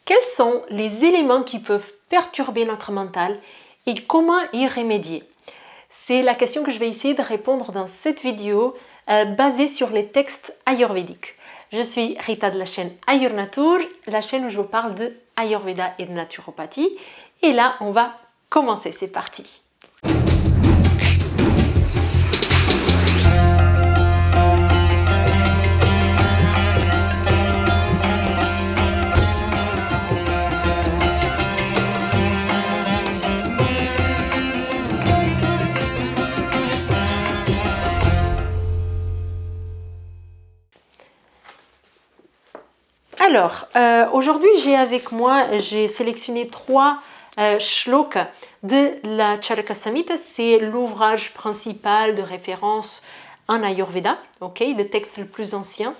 Quels sont les éléments qui peuvent perturber notre mental et comment y remédier? C'est la question que je vais essayer de répondre dans cette vidéo basée sur les textes ayurvédiques. Je suis Rita de la chaîne Ayurnatur, la chaîne où je vous parle de Ayurveda et de naturopathie. Et là, on va commencer, c'est parti. Alors, aujourd'hui, j'ai sélectionné trois shlokas de la Charaka Samhita. C'est l'ouvrage principal de référence en Ayurveda, le texte le plus ancien.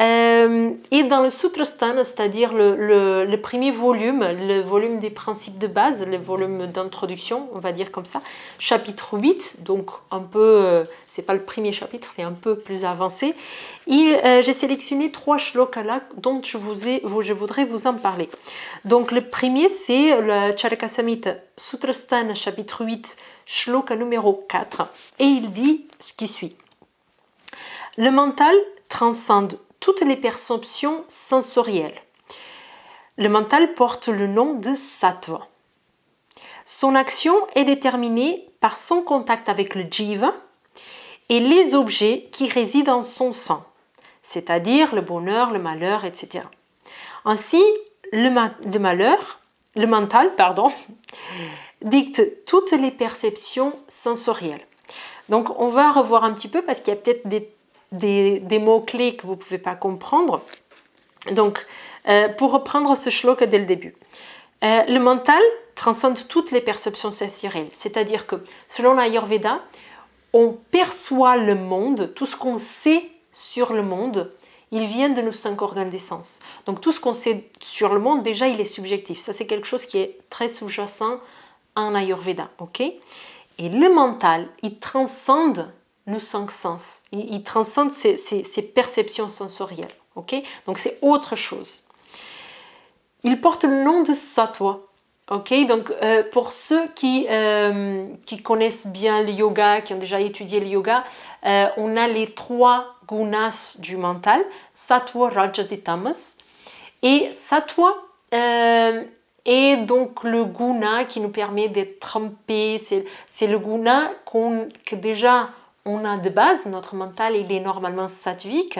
Et dans le Sutrasthana, c'est-à-dire le premier volume, le volume des principes de base, le volume d'introduction, on va dire comme ça, chapitre 8, donc un peu, c'est pas le premier chapitre, c'est un peu plus avancé. Et j'ai sélectionné trois shlokas là dont je voudrais vous en parler. Donc le premier, c'est le Charaka Samhita Sutrasthana, chapitre 8, shloka numéro 4. Et il dit ce qui suit. Le mental transcende toutes les perceptions sensorielles. Le mental porte le nom de sattva. Son action est déterminée par son contact avec le jiva et les objets qui résident dans son sang, c'est-à-dire le bonheur, le malheur, etc. Ainsi, le mental, dicte toutes les perceptions sensorielles. Donc, on va revoir un petit peu parce qu'il y a peut-être des mots-clés que vous ne pouvez pas comprendre. Donc, pour reprendre ce shloka dès le début. Le mental transcende toutes les perceptions sensorielles. C'est-à-dire que, selon l'Ayurveda, on perçoit le monde, tout ce qu'on sait sur le monde, il vient de nos 5 organes des sens. Donc, tout ce qu'on sait sur le monde, déjà, il est subjectif. Ça, c'est quelque chose qui est très sous-jacent en Ayurveda. Et le mental, il transcende nos 5 sens. Il transcende ces perceptions sensorielles. Donc, c'est autre chose. Il porte le nom de sattva. Donc, pour ceux qui connaissent bien le yoga, qui ont déjà étudié le yoga, on a les 3 gunas du mental, sattva, rajas et tamas. Et sattva est donc le guna qui nous permet d'être trempé. C'est le guna que déjà on a de base. Notre mental, il est normalement sattvique.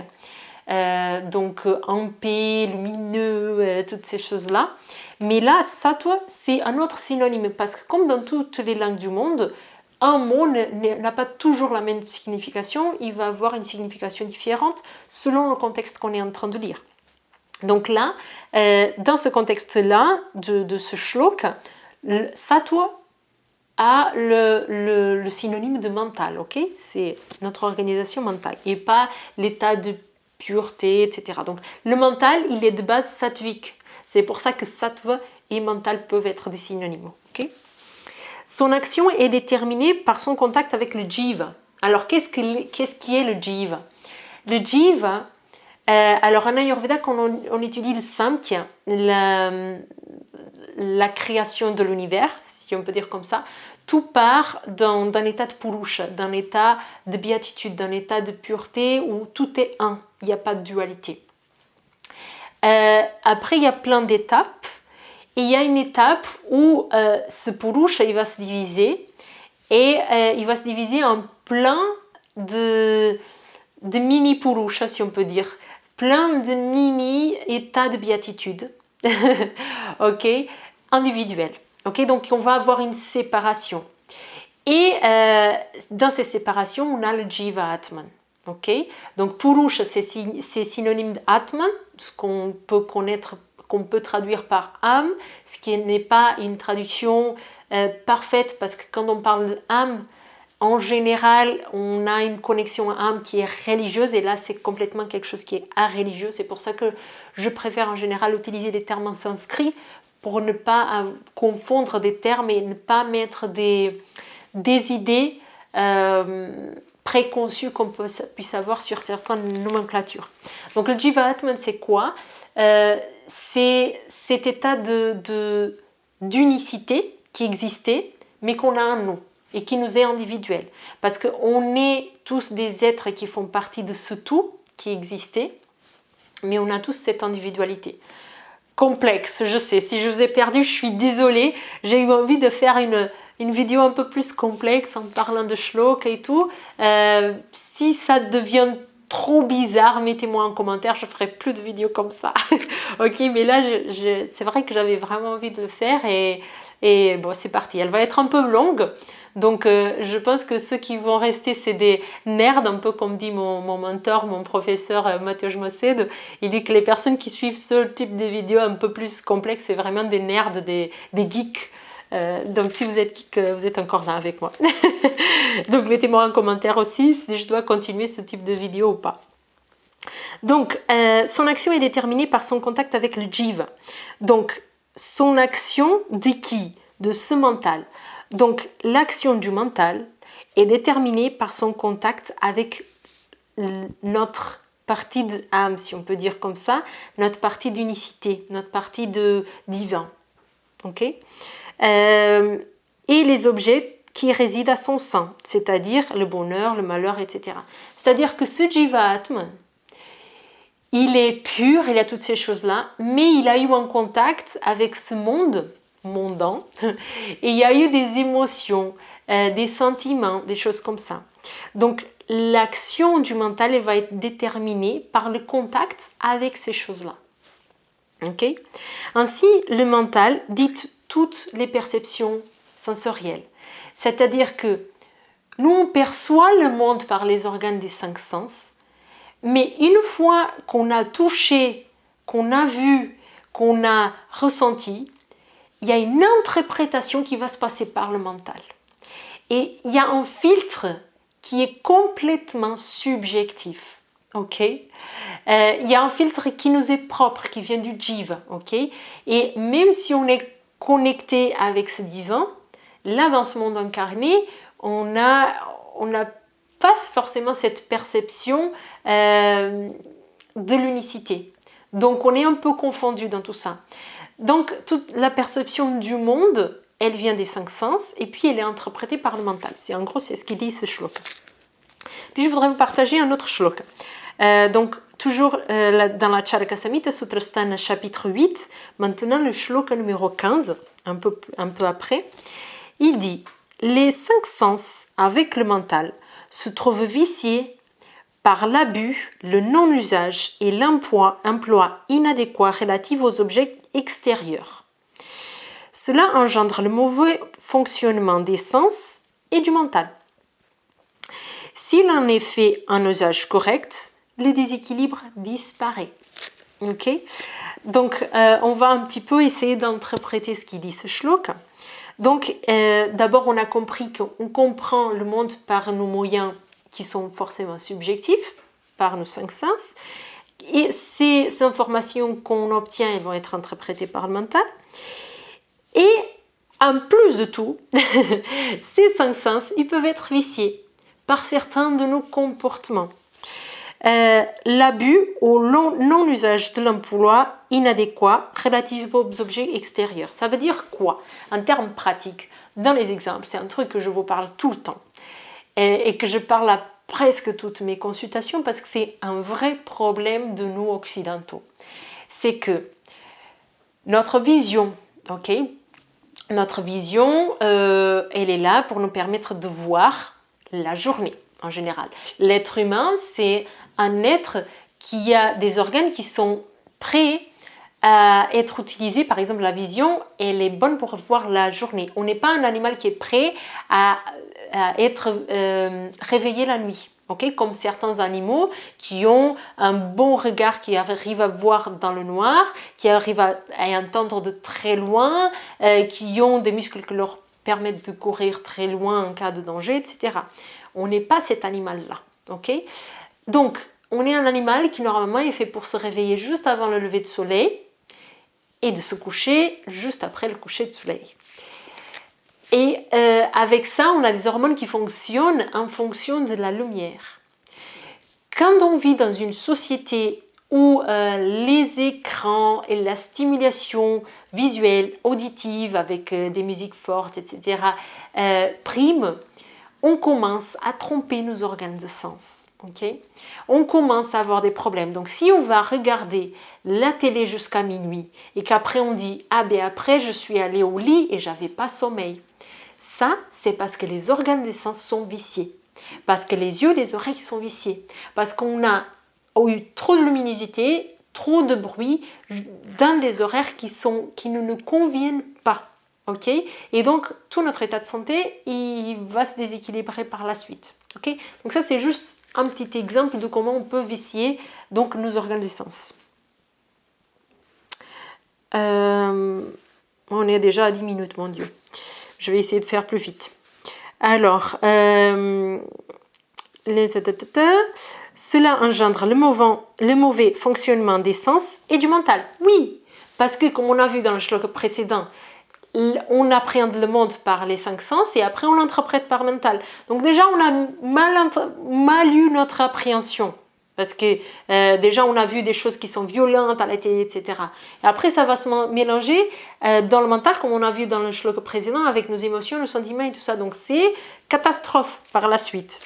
Donc en paix, lumineux, toutes ces choses-là. Mais là, sattva, c'est un autre synonyme parce que comme dans toutes les langues du monde, un mot n'a pas toujours la même signification, il va avoir une signification différente selon le contexte qu'on est en train de lire. Donc là, dans ce contexte-là, de ce shloka, sattva a le synonyme de mental, c'est notre organisation mentale et pas l'état de pureté, etc. Donc, le mental, il est de base sattvique. C'est pour ça que sattva et mental peuvent être des synonymes. Son action est déterminée par son contact avec le jiva. Alors, qu'est-ce qui est le jiva? Le jiva, alors en Ayurveda, quand on étudie le Samkhya, la création de l'univers, si on peut dire comme ça, tout part d'un état de purusha, d'un état de béatitude, d'un état de pureté où tout est un, il n'y a pas de dualité. Après, il y a plein d'étapes et il y a une étape où ce purusha, il va se diviser et il va se diviser en plein de mini purusha, si on peut dire, plein de mini états de béatitude, individuels. Donc, on va avoir une séparation. Et dans ces séparations, on a le Jiva Atman. Donc, Purusha, c'est synonyme d'Atman, ce qu'on peut connaître, qu'on peut traduire par âme, ce qui n'est pas une traduction parfaite, parce que quand on parle d'âme, en général, on a une connexion à âme qui est religieuse, et là, c'est complètement quelque chose qui est areligieux. C'est pour ça que je préfère en général utiliser des termes en sanskrit, pour ne pas confondre des termes et ne pas mettre des idées préconçues qu'on puisse avoir sur certaines nomenclatures. Donc le Jiva Atman, c'est quoi? c'est cet état d'unicité qui existait, mais qu'on a en nous et qui nous est individuel. Parce qu'on est tous des êtres qui font partie de ce tout qui existait, mais on a tous cette individualité. Complexe, je sais, si je vous ai perdu, je suis désolée. J'ai eu envie de faire une vidéo un peu plus complexe en parlant de shloka et tout. Si ça devient trop bizarre, mettez-moi en commentaire, je ferai plus de vidéos comme ça. Ok, mais là, c'est vrai que j'avais vraiment envie de le faire et bon, c'est parti. Elle va être un peu longue, donc je pense que ceux qui vont rester, c'est des nerds, un peu comme dit mon mentor, mon professeur Mateusz Mossed. Il dit que les personnes qui suivent ce type de vidéos un peu plus complexes, c'est vraiment des nerds, des geeks. Donc si vous êtes geek, vous êtes encore là avec moi. Donc mettez-moi en commentaire aussi si je dois continuer ce type de vidéo ou pas. Donc son action est déterminée par son contact avec le jiva. Donc son action de qui? De ce mental. Donc l'action du mental est déterminée par son contact avec notre partie d'âme, si on peut dire comme ça, notre partie d'unicité, notre partie de divin. Ok? Et les objets qui résident à son sein, c'est-à-dire le bonheur, le malheur, etc. C'est-à-dire que ce Jiva Atman, il est pur, il a toutes ces choses-là, mais il a eu un contact avec ce monde mondain, et il y a eu des émotions, des sentiments, des choses comme ça. Donc l'action du mental, elle va être déterminée par le contact avec ces choses-là. Ok? Ainsi, le mental dicte toutes les perceptions sensorielles. C'est-à-dire que nous, on perçoit le monde par les organes des 5 sens, mais une fois qu'on a touché, qu'on a vu, qu'on a ressenti, il y a une interprétation qui va se passer par le mental. Et il y a un filtre qui est complètement subjectif. Ok, il y a un filtre qui nous est propre, qui vient du Jiva. Ok, et même si on est connecté avec ce divin, là dans ce monde incarné, on n'a pas forcément cette perception de l'unicité. Donc on est un peu confondu dans tout ça. Donc toute la perception du monde, elle vient des 5 sens et puis elle est interprétée par le mental. En gros, c'est ce qu'il dit ce shloka. Puis je voudrais vous partager un autre shloka. Donc toujours dans la Charaka Samhita Sutrasthana chapitre 8, maintenant le shloka numéro 15, un peu après, il dit « Les 5 sens avec le mental se trouvent viciés par l'abus, le non-usage et l'emploi inadéquat relatif aux objets extérieurs. Cela engendre le mauvais fonctionnement des sens et du mental. S'il en est fait un usage correct, le déséquilibre disparaît. » Ok? Donc, on va un petit peu essayer d'interpréter ce qu'il dit ce shloka. Donc, d'abord, on a compris qu'on comprend le monde par nos moyens qui sont forcément subjectifs, par nos 5 sens. Et ces informations qu'on obtient, elles vont être interprétées par le mental. Et en plus de tout, ces 5 sens, ils peuvent être viciés par certains de nos comportements. L'abus ou non-usage de l'emploi inadéquat relatif aux objets extérieurs. Ça veut dire quoi? En termes pratiques, dans les exemples, c'est un truc que je vous parle tout le temps et que je parle à presque toutes mes consultations parce que c'est un vrai problème de nous occidentaux. C'est que notre vision, ok, notre vision, elle est là pour nous permettre de voir la journée en général. L'être humain, c'est un être qui a des organes qui sont prêts à être utilisés. Par exemple, la vision, elle est bonne pour voir la journée. On n'est pas un animal qui est prêt à être réveillé la nuit. Okay? Comme certains animaux qui ont un bon regard, qui arrivent à voir dans le noir, qui arrivent à entendre de très loin, qui ont des muscles qui leur permettent de courir très loin en cas de danger, etc. On n'est pas cet animal-là. Okay? Donc, on est un animal qui normalement est fait pour se réveiller juste avant le lever de soleil et de se coucher juste après le coucher de soleil. Et avec ça, on a des hormones qui fonctionnent en fonction de la lumière. Quand on vit dans une société où les écrans et la stimulation visuelle, auditive avec des musiques fortes, etc., priment, on commence à tromper nos organes de sens. Okay? On commence à avoir des problèmes. Donc si on va regarder la télé jusqu'à minuit et qu'après on dit « Ah ben après je suis allé au lit et j'avais pas sommeil », ça c'est parce que les organes des sens sont viciés. Parce que les yeux, les oreilles sont viciés. Parce qu'on a eu trop de luminosité, trop de bruit dans des horaires qui ne nous conviennent pas. Okay? Et donc, tout notre état de santé, il va se déséquilibrer par la suite. Okay? Donc ça, c'est juste un petit exemple de comment on peut vicier donc, nos organes des sens. On est déjà à 10 minutes, mon Dieu. Je vais essayer de faire plus vite. Alors, cela engendre le mauvais fonctionnement des sens et du mental. Oui, parce que comme on a vu dans le shloka précédent, on appréhende le monde par les 5 sens et après on l'interprète par mental. Donc déjà, on a mal eu notre appréhension. Parce que déjà, on a vu des choses qui sont violentes à la télé, etc. Et après, ça va se mélanger dans le mental, comme on a vu dans le shloka précédent, avec nos émotions, nos sentiments et tout ça. Donc, c'est catastrophe par la suite.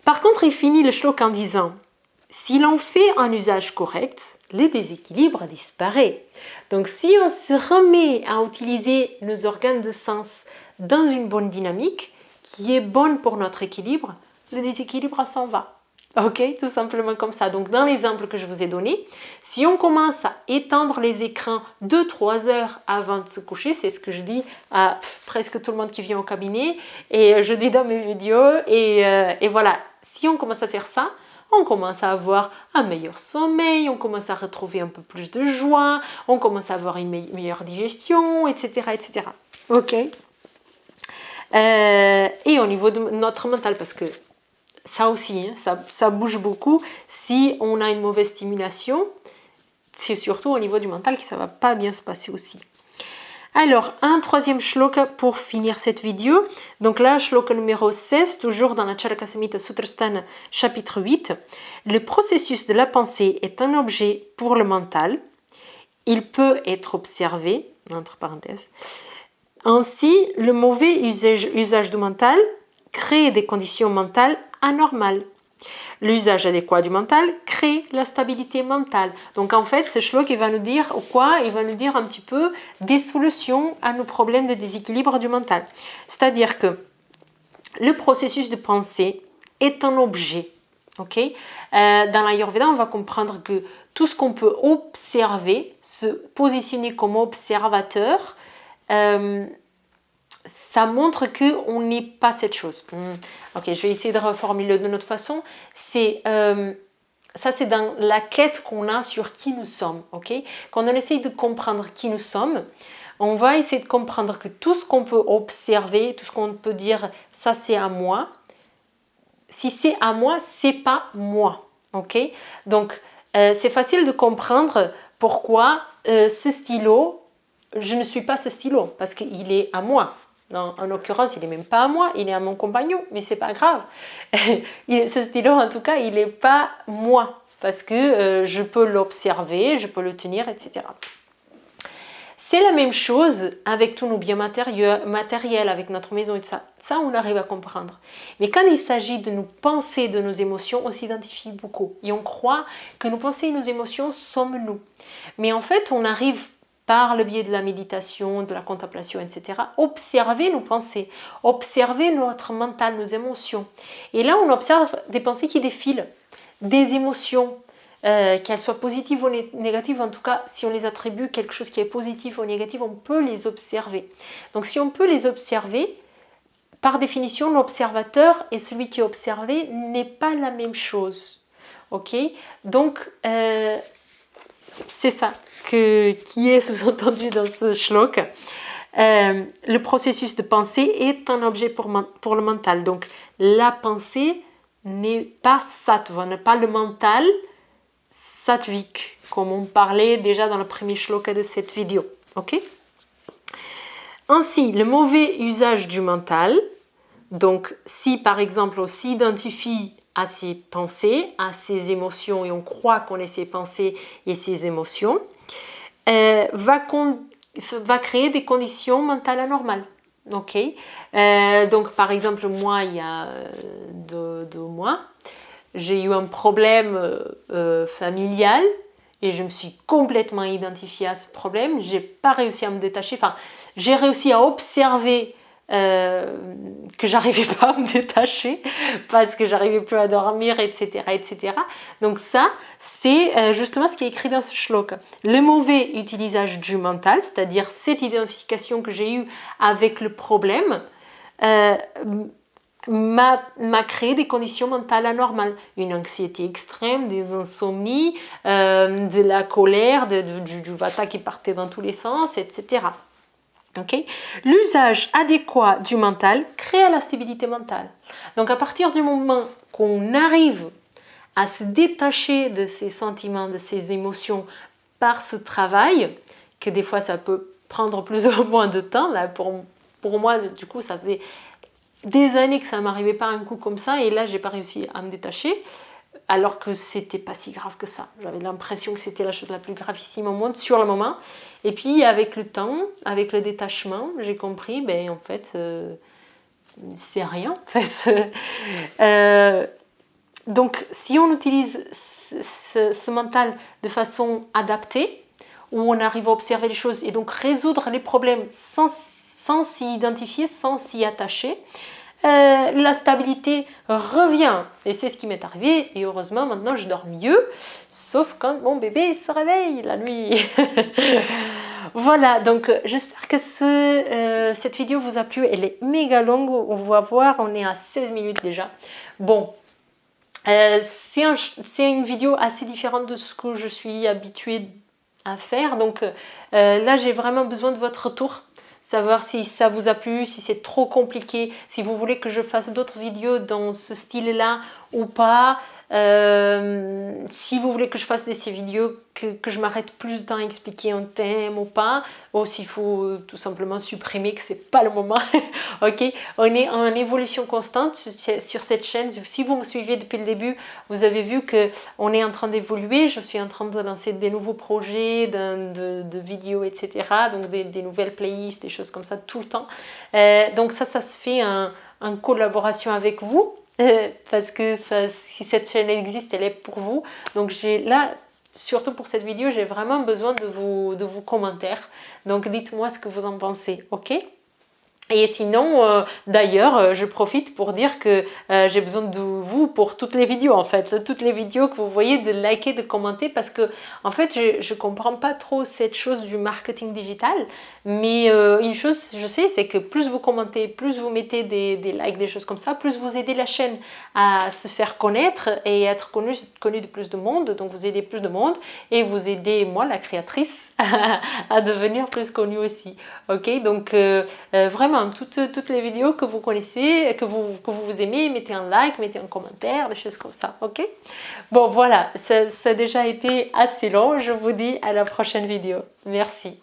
Par contre, il finit le shloka en disant « Si l'on fait un usage correct, le déséquilibre disparaît. » Donc, si on se remet à utiliser nos organes de sens dans une bonne dynamique, qui est bonne pour notre équilibre, le déséquilibre s'en va. Ok, tout simplement comme ça. Donc, dans l'exemple que je vous ai donné, si on commence à éteindre les écrans 2-3 heures avant de se coucher, c'est ce que je dis à presque tout le monde qui vient au cabinet, et je dis dans mes vidéos, et voilà, si on commence à faire ça, on commence à avoir un meilleur sommeil, on commence à retrouver un peu plus de joie, on commence à avoir une meilleure digestion, etc. etc. Ok. Et au niveau de notre mental, parce que ça aussi, ça bouge beaucoup. Si on a une mauvaise stimulation, c'est surtout au niveau du mental que ça ne va pas bien se passer aussi. Alors, un troisième shloka pour finir cette vidéo. Donc là, shloka numéro 16, toujours dans la Charaka Samhita Sutrasthana, chapitre 8. Le processus de la pensée est un objet pour le mental. Il peut être observé, entre parenthèses. Ainsi, le mauvais usage du mental crée des conditions mentales anormales. L'usage adéquat du mental crée la stabilité mentale. Donc en fait, ce shloka va nous dire quoi? Il va nous dire un petit peu des solutions à nos problèmes de déséquilibre du mental. C'est-à-dire que le processus de pensée est un objet. Okay? Dans l'Ayurveda, on va comprendre que tout ce qu'on peut observer, se positionner comme observateur, ça montre qu'on n'est pas cette chose. Ok, je vais essayer de reformuler de notre façon. Ça, c'est dans la quête qu'on a sur qui nous sommes. Okay? Quand on essaye de comprendre qui nous sommes, on va essayer de comprendre que tout ce qu'on peut observer, tout ce qu'on peut dire, ça c'est à moi. Si c'est à moi, c'est pas moi. Okay? Donc, c'est facile de comprendre pourquoi ce stylo, je ne suis pas ce stylo, parce qu'il est à moi. Non, en l'occurrence, il n'est même pas à moi, il est à mon compagnon, mais c'est pas grave. Ce stylo, en tout cas, il n'est pas moi, parce que je peux l'observer, je peux le tenir, etc. C'est la même chose avec tous nos biens matériels, avec notre maison et tout ça. Ça, on arrive à comprendre. Mais quand il s'agit de nos pensées, de nos émotions, on s'identifie beaucoup. Et on croit que nos pensées et nos émotions sommes nous. Mais en fait, on arrive par le biais de la méditation, de la contemplation, etc., observer nos pensées, observer notre mental, nos émotions. Et là, on observe des pensées qui défilent, des émotions, qu'elles soient positives ou négatives. En tout cas, si on les attribue quelque chose qui est positif ou négatif, on peut les observer. Donc, si on peut les observer, par définition, l'observateur et celui qui est observé n'est pas la même chose. Ok? Donc, c'est ça qui est sous-entendu dans ce shloka. Le processus de pensée est un objet pour le mental. Donc, la pensée n'est pas sattva, n'est pas le mental sattvique, comme on parlait déjà dans le premier shloka de cette vidéo. Ok? Ainsi, le mauvais usage du mental, donc si par exemple on s'identifie à ses pensées, à ses émotions, et on croit qu'on est ses pensées et ses émotions, va créer des conditions mentales anormales. Ok, donc par exemple, moi, il y a 2 mois, j'ai eu un problème familial et je me suis complètement identifiée à ce problème. J'ai pas réussi à me détacher. Enfin, j'ai réussi à observer que j'arrivais pas à me détacher parce que j'arrivais plus à dormir, etc., etc. Donc ça, c'est justement ce qui est écrit dans ce shloka. Le mauvais utilisage du mental, c'est-à-dire cette identification que j'ai eue avec le problème, m'a créé des conditions mentales anormales, une anxiété extrême, des insomnies, de la colère, du vata qui partait dans tous les sens, etc. Okay. L'usage adéquat du mental crée la stabilité mentale. Donc à partir du moment qu'on arrive à se détacher de ses sentiments, de ses émotions par ce travail, que des fois ça peut prendre plus ou moins de temps, là pour moi du coup ça faisait des années que ça ne m'arrivait pas un coup comme ça, et là j'ai pas réussi à me détacher, alors que c'était pas si grave que ça. J'avais l'impression que c'était la chose la plus gravissime au monde sur le moment. Et puis avec le temps, avec le détachement, j'ai compris, ben en fait, c'est rien. En fait. Donc si on utilise ce mental de façon adaptée, où on arrive à observer les choses et donc résoudre les problèmes sans s'y identifier, sans s'y attacher, la stabilité revient. Et c'est ce qui m'est arrivé. Et heureusement, maintenant, je dors mieux. Sauf quand mon bébé se réveille la nuit. Voilà, donc j'espère que cette vidéo vous a plu. Elle est méga longue. On va voir, on est à 16 minutes déjà. Bon. C'est une vidéo assez différente de ce que je suis habituée à faire. Donc là, j'ai vraiment besoin de votre retour. Savoir si ça vous a plu, si c'est trop compliqué, si vous voulez que je fasse d'autres vidéos dans ce style-là ou pas. Si vous voulez que je fasse ces vidéos, que je m'arrête plus de temps à expliquer un thème ou pas, ou s'il faut tout simplement supprimer, que c'est pas le moment. Ok, on est en évolution constante sur cette chaîne. Si vous me suivez depuis le début, vous avez vu que on est en train d'évoluer. Je suis en train de lancer des nouveaux projets de vidéos, etc. Donc des nouvelles playlists, des choses comme ça tout le temps. Donc ça se fait en collaboration avec vous. Parce que si cette chaîne existe, elle est pour vous. Donc là, surtout pour cette vidéo, j'ai vraiment besoin de vos commentaires. Donc dites-moi ce que vous en pensez, ok ? Et sinon, d'ailleurs, je profite pour dire que j'ai besoin de vous pour toutes les vidéos, en fait. Toutes les vidéos que vous voyez, de liker, de commenter, parce que, en fait, je ne comprends pas trop cette chose du marketing digital. Mais une chose, je sais, c'est que plus vous commentez, plus vous mettez des likes, des choses comme ça, plus vous aidez la chaîne à se faire connaître et être connue de plus de monde. Donc, vous aidez plus de monde et vous aidez, moi, la créatrice, à devenir plus connue aussi. Ok, donc vraiment, toutes les vidéos que vous connaissez, que vous aimez, mettez un like, mettez un commentaire, des choses comme ça, ok? Bon, voilà, ça a déjà été assez long. Je vous dis à la prochaine vidéo. Merci.